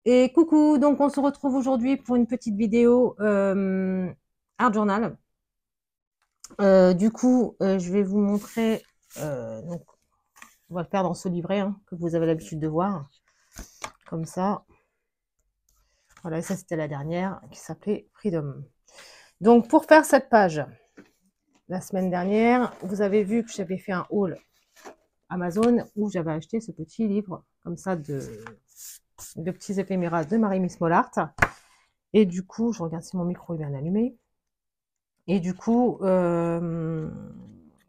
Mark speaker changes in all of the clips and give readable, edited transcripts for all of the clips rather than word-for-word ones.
Speaker 1: Et coucou, donc on se retrouve aujourd'hui pour une petite vidéo Art Journal. Je vais vous montrer, donc on va le faire dans ce livret hein, que vous avez l'habitude de voir, comme ça. Voilà, et ça c'était la dernière qui s'appelait Freedom. Donc pour faire cette page, la semaine dernière, vous avez vu que j'avais fait un haul Amazon où j'avais acheté ce petit livre comme ça de petits éphéméras de Marie-Miss Mollart. Et du coup, je regarde si mon micro est bien allumé. Et du coup, je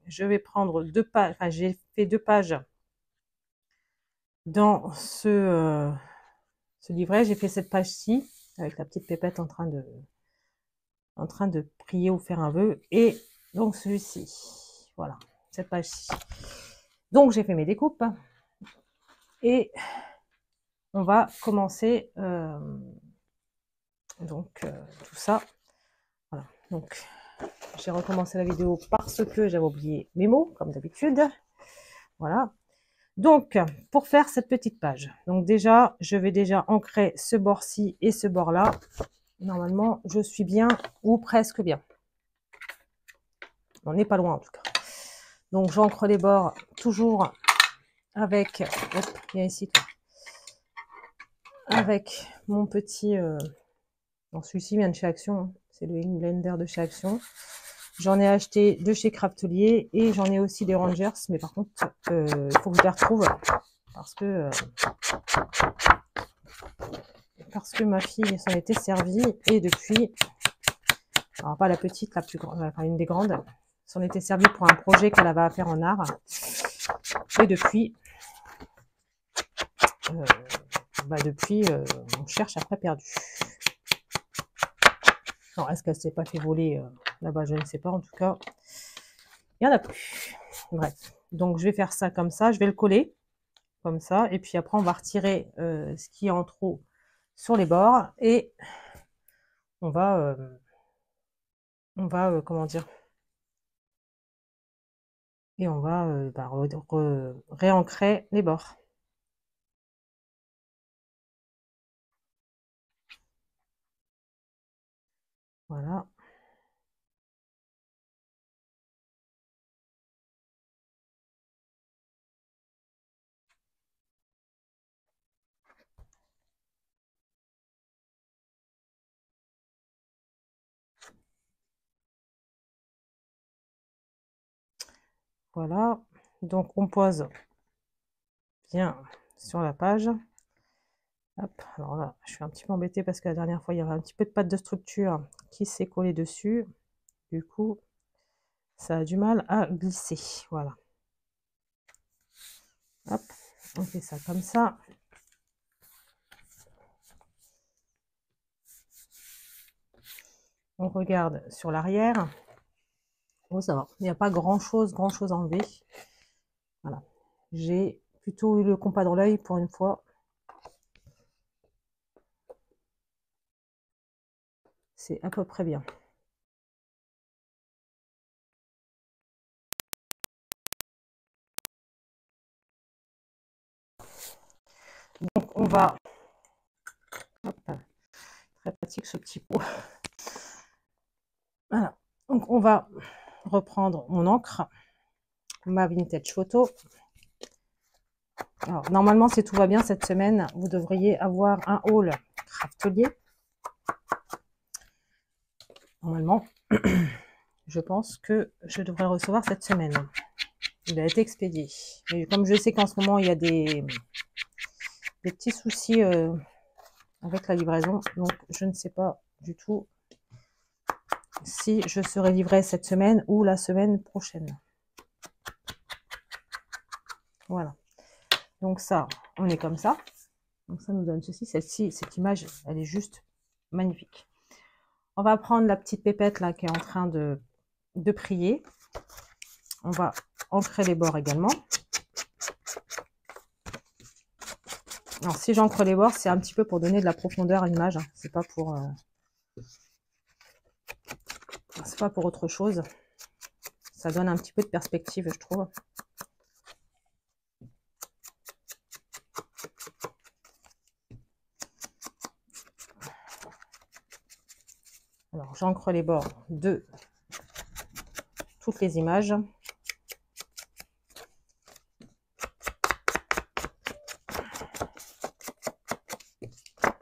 Speaker 1: vais prendre 2 pages, enfin j'ai fait 2 pages dans ce livret. J'ai fait cette page-ci, avec la petite pépette en train de prier ou faire un vœu. Et donc celui-ci, voilà, cette page-ci. Donc j'ai fait mes découpes. Et on va commencer tout ça. Voilà, donc j'ai recommencé la vidéo parce que j'avais oublié mes mots, comme d'habitude. Voilà. Donc, pour faire cette petite page, donc déjà, je vais déjà ancrer ce bord-ci et ce bord-là. Normalement, je suis bien ou presque bien. On n'est pas loin en tout cas. Donc, j'ancre les bords toujours avec, hop, il y a ici, avec mon petit, bon, celui-ci vient de chez Action, hein, c'est le blender de chez Action. J'en ai acheté de chez Craftelier et j'en ai aussi des Rangers, mais par contre, il faut que je les retrouve parce que ma fille s'en était servie et depuis, alors pas la petite, la plus grande, enfin une des grandes, s'en était servie pour un projet qu'elle avait à faire en art et depuis, on cherche après perdu. Alors est-ce qu'elle s'est pas fait voler là-bas, je ne sais pas, en tout cas il n'y en a plus. Bref, donc je vais faire ça comme ça, je vais le coller comme ça et puis après on va retirer ce qui est en trop sur les bords et on va comment dire, et on va réancrer les bords. Voilà. Voilà. Donc on pose bien sur la page. Hop. Alors là, je suis un petit peu embêtée parce que la dernière fois, il y avait un petit peu de pâte de structure qui s'est collée dessus. Du coup, ça a du mal à glisser. Voilà. Hop. On fait ça comme ça. On regarde sur l'arrière. Oh, ça va. Il n'y a pas grand-chose à enlever. Voilà. J'ai plutôt eu le compas dans l'œil pour une fois. C'est à peu près bien. Donc on va... Hop, très pratique ce petit pot. Voilà. Donc on va reprendre mon encre, ma vintage photo. Alors, normalement, si tout va bien cette semaine, vous devriez avoir un haul Craftelier. Normalement, je pense que je devrais recevoir cette semaine. Il a été expédié. Et comme je sais qu'en ce moment, il y a des petits soucis avec la livraison, donc je ne sais pas du tout si je serai livrée cette semaine ou la semaine prochaine. Voilà. Donc ça, on est comme ça. Donc ça nous donne ceci. Cette image, elle est juste magnifique. On va prendre la petite pépette là qui est en train de prier. On va ancrer les bords également. Alors si j'ancre les bords, c'est un petit peu pour donner de la profondeur à l'image. C'est pas pour autre chose. Ça donne un petit peu de perspective, je trouve. Alors, j'encre les bords de toutes les images.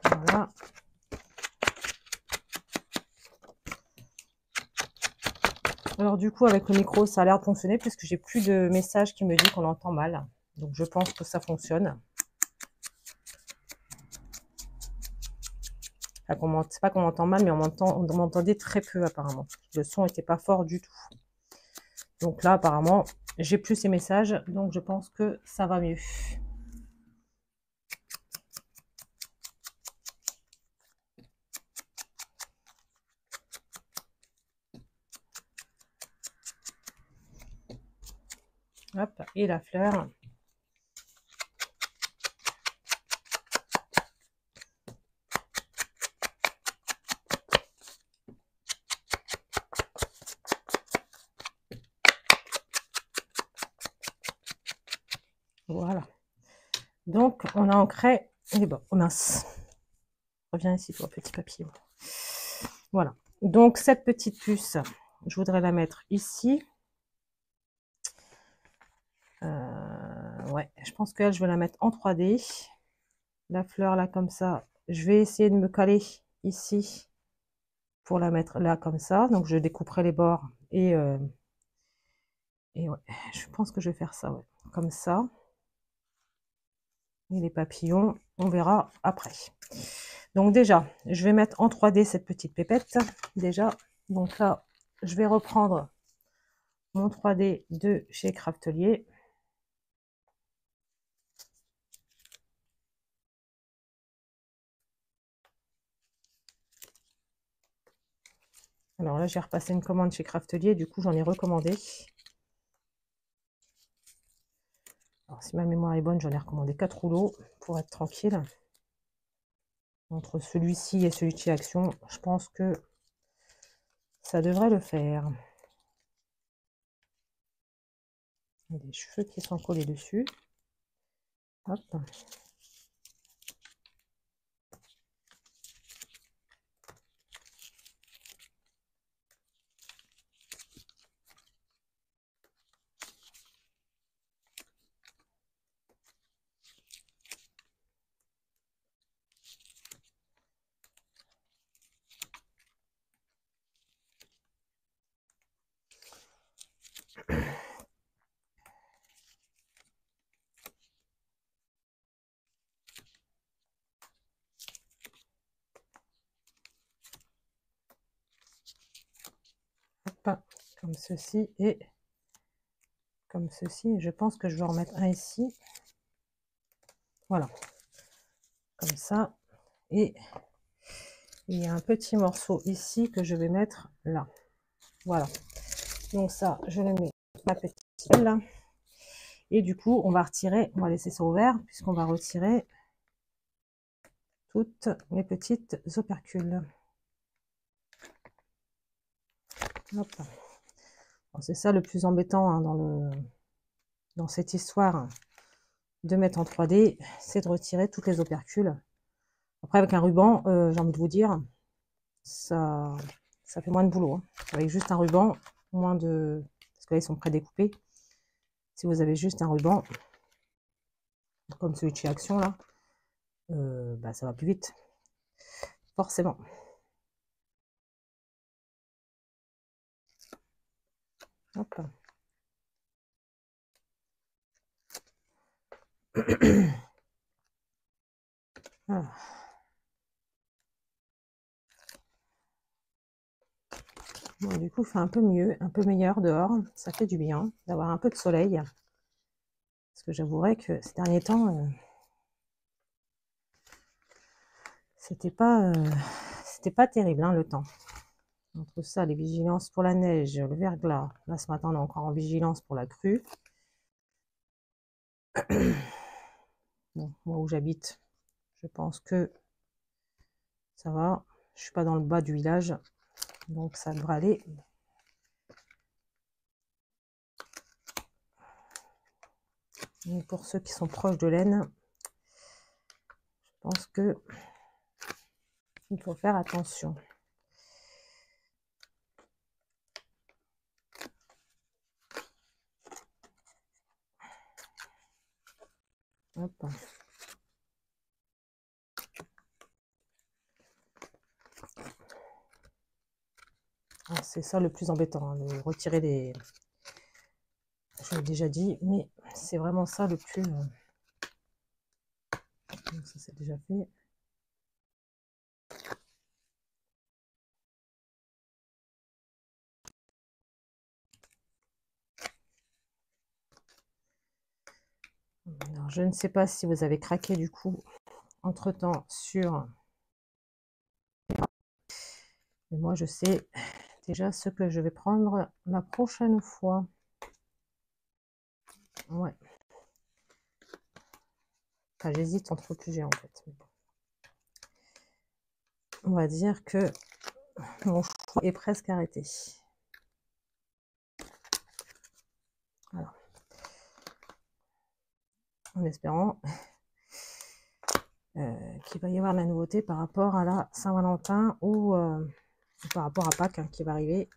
Speaker 1: Voilà. Alors du coup, avec le micro, ça a l'air de fonctionner puisque j'ai plus de messages qui me disent qu'on entend mal. Donc je pense que ça fonctionne. Enfin, c'est pas qu'on m'entend mal, mais on m'entendait très peu apparemment. Le son n'était pas fort du tout. Donc là, apparemment, j'ai plus ces messages, donc je pense que ça va mieux. Hop, et la fleur. Voilà. Donc, on a ancré les bords. Oh mince. Reviens ici, toi, petit papillon. Voilà. Donc, cette petite puce, je voudrais la mettre ici. Ouais, je pense qu'elle, je vais la mettre en 3D. La fleur, là, comme ça. Je vais essayer de me caler ici pour la mettre là, comme ça. Donc, je découperai les bords et ouais, je pense que je vais faire ça, ouais. Comme ça. Et les papillons, on verra après. Donc déjà, je vais mettre en 3D cette petite pépette. Déjà, donc là, je vais reprendre mon 3D de chez Craftelier. Alors là, j'ai repassé une commande chez Craftelier, du coup, j'en ai recommandé. Alors, si ma mémoire est bonne, j'en ai recommandé 4 rouleaux pour être tranquille. Entre celui-ci et celui de chez Action, je pense que ça devrait le faire. Il y a des cheveux qui sont collés dessus. Hop. Hop. Comme ceci et comme ceci. Je pense que je vais en mettre un ici. Voilà. Comme ça. Et il y a un petit morceau ici que je vais mettre là. Voilà. Donc ça, je le mets ma petite là. Et du coup, on va retirer, on va laisser ça ouvert, puisqu'on va retirer toutes mes petites opercules. C'est ça le plus embêtant hein, dans cette histoire de mettre en 3D, c'est de retirer toutes les opercules. Après, avec un ruban, j'ai envie de vous dire, ça fait moins de boulot. Hein. Avec juste un ruban, moins de... Parce que là, ils sont prédécoupés. Si vous avez juste un ruban, comme celui de chez Action, là, bah, ça va plus vite. Forcément. Hop. Voilà. Bon, du coup, il fait un peu mieux, un peu meilleur dehors. Ça fait du bien d'avoir un peu de soleil. Parce que j'avouerai que ces derniers temps, c'était pas terrible hein, le temps. Entre ça, les vigilances pour la neige, le verglas. Là, ce matin, on est encore en vigilance pour la crue. Bon, moi où j'habite, je pense que ça va. Je suis pas dans le bas du village, donc ça devrait aller. Et pour ceux qui sont proches de l'Aisne, je pense que il faut faire attention. Hop. Ah, c'est ça le plus embêtant, hein, de retirer les... Je l'ai déjà dit, mais c'est vraiment ça le plus... Donc ça c'est déjà fait. Alors, je ne sais pas si vous avez craqué du coup entre-temps sur... Mais moi, je sais déjà ce que je vais prendre la prochaine fois. Ouais. Enfin, j'hésite entre plusieurs en fait. On va dire que mon choix est presque arrêté. Voilà. En espérant qu'il va y avoir de la nouveauté par rapport à la Saint-Valentin ou par rapport à Pâques hein, qui va arriver,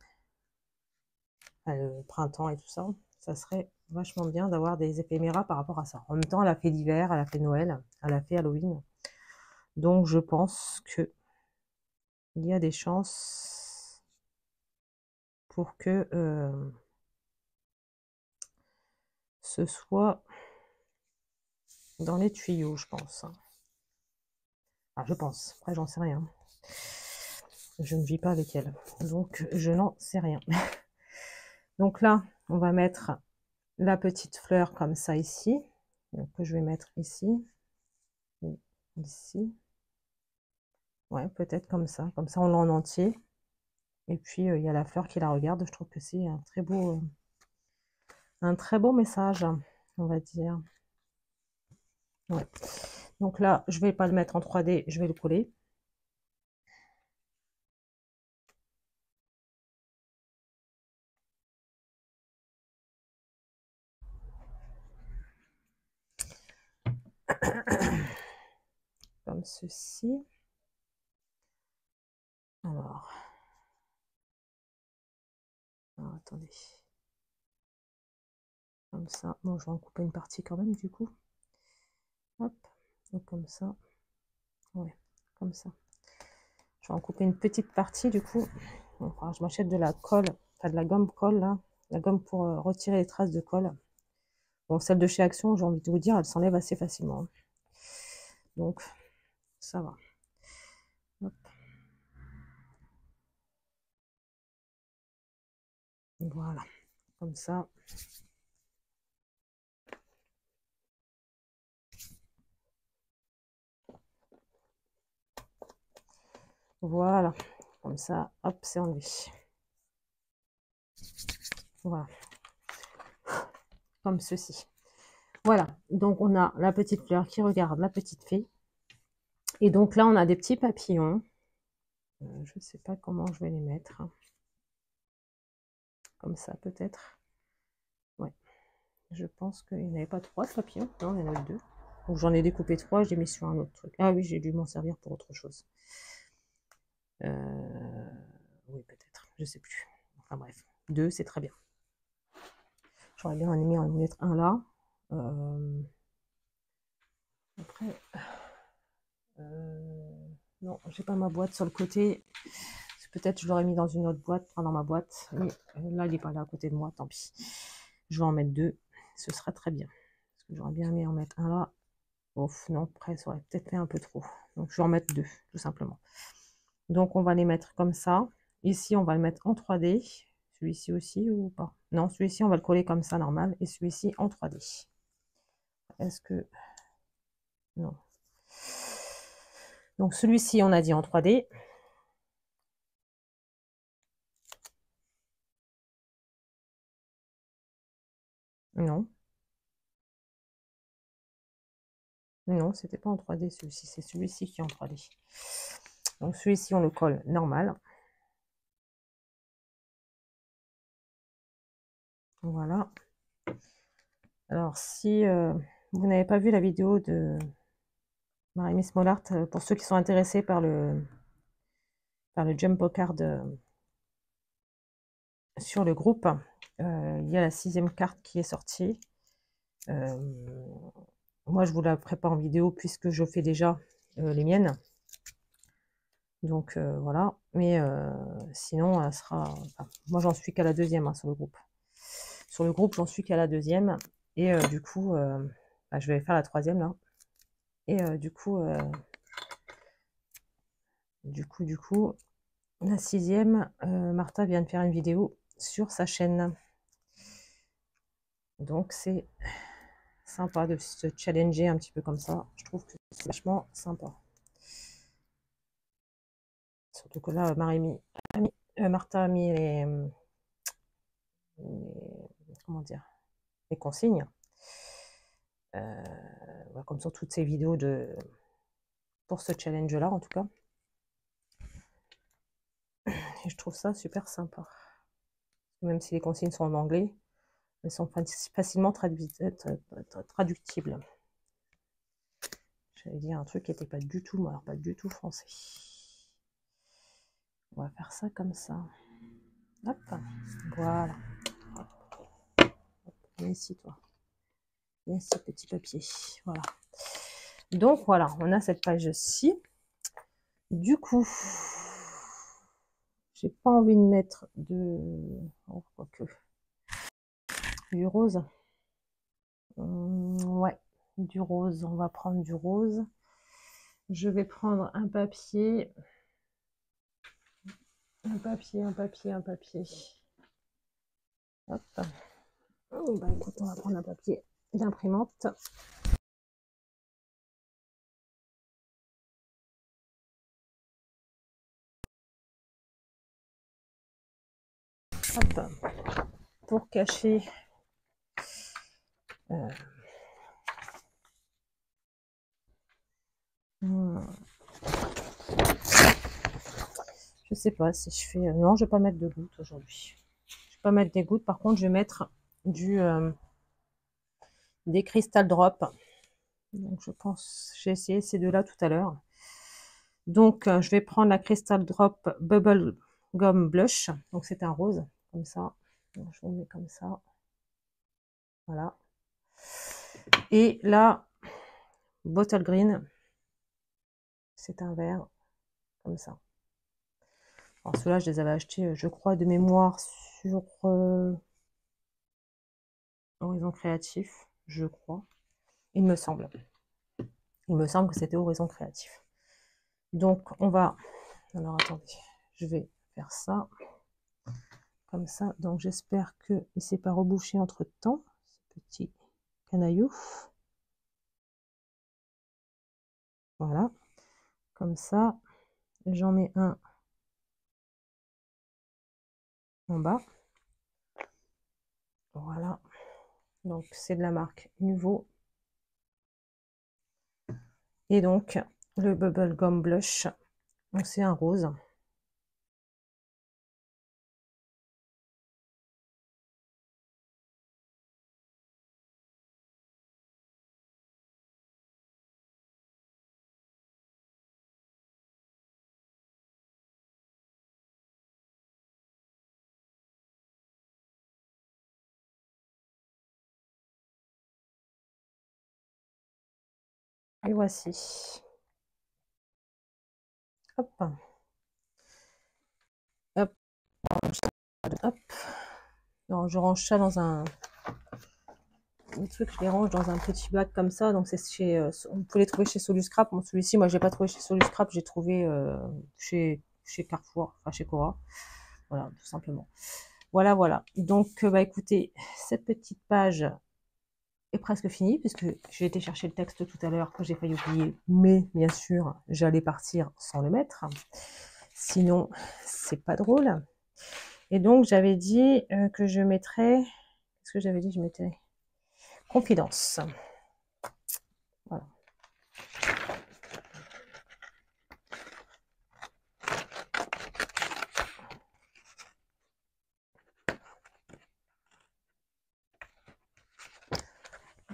Speaker 1: le printemps et tout ça. Ça serait vachement bien d'avoir des éphéméras par rapport à ça. En même temps, elle a fait l'hiver, elle a fait Noël, elle a fait Halloween. Donc, je pense que il y a des chances pour que ce soit dans les tuyaux, je pense. Ah, je pense. Après, j'en sais rien. Je ne vis pas avec elle. Donc, je n'en sais rien. Donc là, on va mettre la petite fleur comme ça ici. Donc, que je vais mettre ici. Ici. Ouais, peut-être comme ça. Comme ça, on l'a en entier. Et puis, il y a la fleur qui la regarde. Je trouve que c'est un très beau message, on va dire. Ouais. Donc là, je vais pas le mettre en 3D, je vais le coller. Comme ceci. Alors attendez. Comme ça. Bon, je vais en couper une partie quand même, du coup. Hop. Donc comme ça. Ouais, comme ça. Je vais en couper une petite partie, du coup. Enfin, je m'achète de la colle, enfin de la gomme colle, là. La gomme pour retirer les traces de colle. Bon, celle de chez Action, j'ai envie de vous dire, elle s'enlève assez facilement. Donc, ça va. Hop. Voilà. Comme ça. Voilà, comme ça, hop, c'est enlevé. Voilà, comme ceci. Voilà, donc on a la petite fleur qui regarde la petite fée. Et donc là, on a des petits papillons. Je ne sais pas comment je vais les mettre. Comme ça, peut-être. Ouais, je pense qu'il n'y en avait pas 3 papillons. Non, il y en a eu 2. Donc j'en ai découpé 3, j'ai mis sur un autre truc. Ah oui, j'ai dû m'en servir pour autre chose. Oui, peut-être, je sais plus. Enfin bref, 2, c'est très bien. J'aurais bien aimé en mettre un là. Après, non, j'ai pas ma boîte sur le côté. Peut-être je l'aurais mis dans une autre boîte, enfin dans ma boîte. Mais là, il n'est pas là à côté de moi, tant pis. Je vais en mettre 2. Ce sera très bien. Parce que j'aurais bien aimé en mettre un là. Ouf, non, après, ça aurait peut-être fait un peu trop. Donc, je vais en mettre 2, tout simplement. Donc, on va les mettre comme ça. Ici, on va le mettre en 3D. Celui-ci aussi ou pas? Non, celui-ci, on va le coller comme ça, normal. Et celui-ci en 3D. Est-ce que... Non. Donc, celui-ci, on a dit en 3D. Non. Non, c'était pas en 3D celui-ci. C'est celui-ci qui est en 3D. Donc, celui-ci, on le colle normal. Voilà. Alors, si vous n'avez pas vu la vidéo de Marie-Miss Mollart, pour ceux qui sont intéressés par le Jumbo Card sur le groupe, il y a la 6e carte qui est sortie. moi, je vous la ferai pas en vidéo puisque je fais déjà les miennes. Donc, voilà. Mais sinon, elle sera... enfin, moi, j'en suis qu'à la deuxième hein, sur le groupe. Sur le groupe, j'en suis qu'à la deuxième. Et du coup, bah, je vais faire la troisième, là. Et du coup, la sixième, Martha vient de faire une vidéo sur sa chaîne. Donc, c'est sympa de se challenger un petit peu comme ça. Je trouve que c'est vachement sympa. Surtout que là, Martha a mis comment dire, les consignes. Comme sur toutes ces vidéos pour ce challenge-là, en tout cas. Et je trouve ça super sympa. Même si les consignes sont en anglais, elles sont facilement traductibles. J'allais dire un truc qui n'était pas du tout, alors pas du tout français. On va faire ça comme ça. Hop, voilà. Viens ici, toi. Viens ici, petit papier. Voilà. Donc, voilà, on a cette page-ci. Du coup, j'ai pas envie de mettre oh, quoique. Du rose. Ouais, du rose. On va prendre du rose. Je vais prendre un papier. Un papier. Hop. Oh, bah, écoute, on va prendre un papier d'imprimante. Hop. Pour cacher je sais pas si je fais... non, je vais pas mettre de gouttes aujourd'hui. Je vais pas mettre des gouttes. Par contre, je vais mettre des Crystal Drop. Donc, je pense... J'ai essayé ces deux-là tout à l'heure. Donc, je vais prendre la Crystal Drop Bubble Gum Blush. Donc, c'est un rose, comme ça. Donc, je vous mets comme ça. Voilà. Et là, Bottle Green. C'est un vert, comme ça. Alors, ceux-là, je les avais achetés, je crois, de mémoire sur Horizon Créatif, je crois. Il me semble. Il me semble que c'était Horizon Créatif. Donc, on va... Alors, attendez. Je vais faire ça. Comme ça. Donc, j'espère qu'il ne s'est pas rebouché entre-temps. Ce petit canaillou. Voilà. Comme ça. J'en mets un en bas. Voilà. Donc, c'est de la marque Nuvo. Et donc, le Bubble Gum Blush. Donc, c'est un rose. Et voici. Hop. Hop. Hop. Non, je range ça dans un... Les trucs, je les range dans un petit bac comme ça. Donc, c'est chez... vous pouvez les trouver chez Soluscrap. Bon, celui-ci, moi, j'ai pas trouvé chez Soluscrap. J'ai trouvé chez Carrefour, enfin chez Cora. Voilà, tout simplement. Voilà, voilà. Donc, bah, écoutez, cette petite page est presque finie, puisque j'ai été chercher le texte tout à l'heure que j'ai failli oublier. Mais, bien sûr, j'allais partir sans le mettre. Sinon, c'est pas drôle. Et donc, j'avais dit que je mettrais... Qu'est-ce que j'avais dit? Je mettais confidence. Voilà.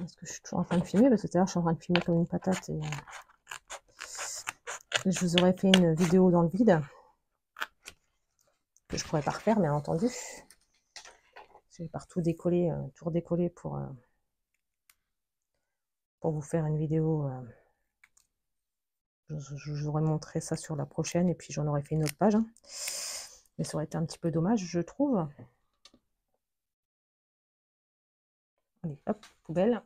Speaker 1: Est-ce que je suis toujours en train de filmer? Parce que tout à l'heure, je suis en train de filmer comme une patate. Et je vous aurais fait une vidéo dans le vide. Que je pourrais pas refaire, bien entendu. J'ai partout décollé, tout redécollé pour pour vous faire une vidéo. Je vous aurais montré ça sur la prochaine et puis j'en aurais fait une autre page. Hein. Mais ça aurait été un petit peu dommage, je trouve. Allez, hop, poubelle.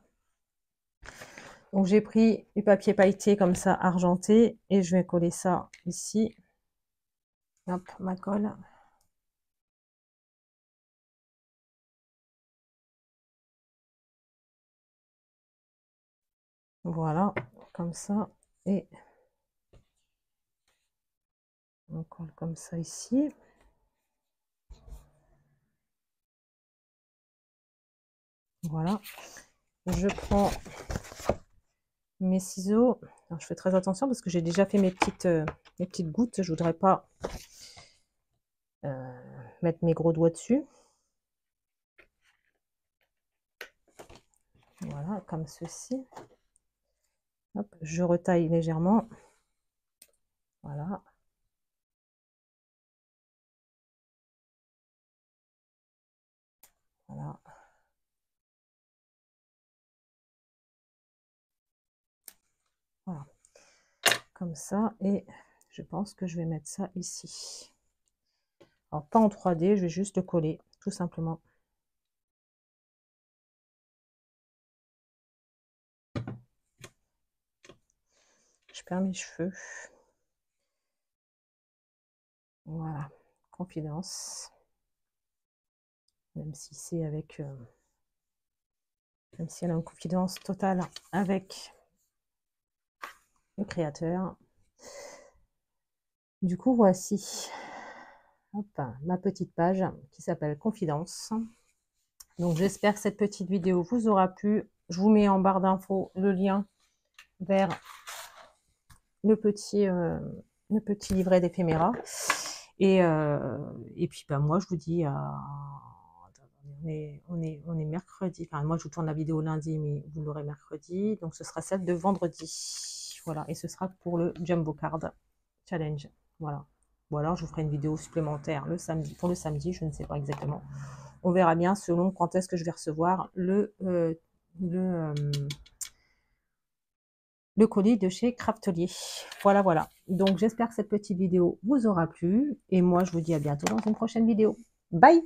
Speaker 1: Donc j'ai pris du papier pailleté comme ça, argenté, et je vais coller ça ici. Hop, ma colle. Voilà, comme ça. Et on colle comme ça ici. Voilà. Je prends mes ciseaux. Alors, je fais très attention parce que j'ai déjà fait mes petites gouttes. Je voudrais pas mettre mes gros doigts dessus. Voilà, comme ceci. Hop, je retaille légèrement. Voilà. Voilà. Voilà. Comme ça. Et je pense que je vais mettre ça ici. Alors, pas en 3D, je vais juste le coller, tout simplement. Je perds mes cheveux. Voilà. Confidence. Même si c'est avec... même si elle a une confidence totale avec le créateur. Du coup, voici hop, ma petite page qui s'appelle Confidence. Donc, j'espère que cette petite vidéo vous aura plu. Je vous mets en barre d'infos le lien vers le petit livret d'éphéméra. Et puis, ben, moi, je vous dis, on est mercredi. Enfin, moi, je vous tourne la vidéo lundi, mais vous l'aurez mercredi. Donc, ce sera celle de vendredi. Voilà. Et ce sera pour le Jumbo Card Challenge. Voilà. Ou alors, je vous ferai une vidéo supplémentaire le samedi, pour le samedi, je ne sais pas exactement. On verra bien selon quand est-ce que je vais recevoir le colis de chez Craftelier. Voilà, voilà. Donc, j'espère que cette petite vidéo vous aura plu. Et moi, je vous dis à bientôt dans une prochaine vidéo. Bye!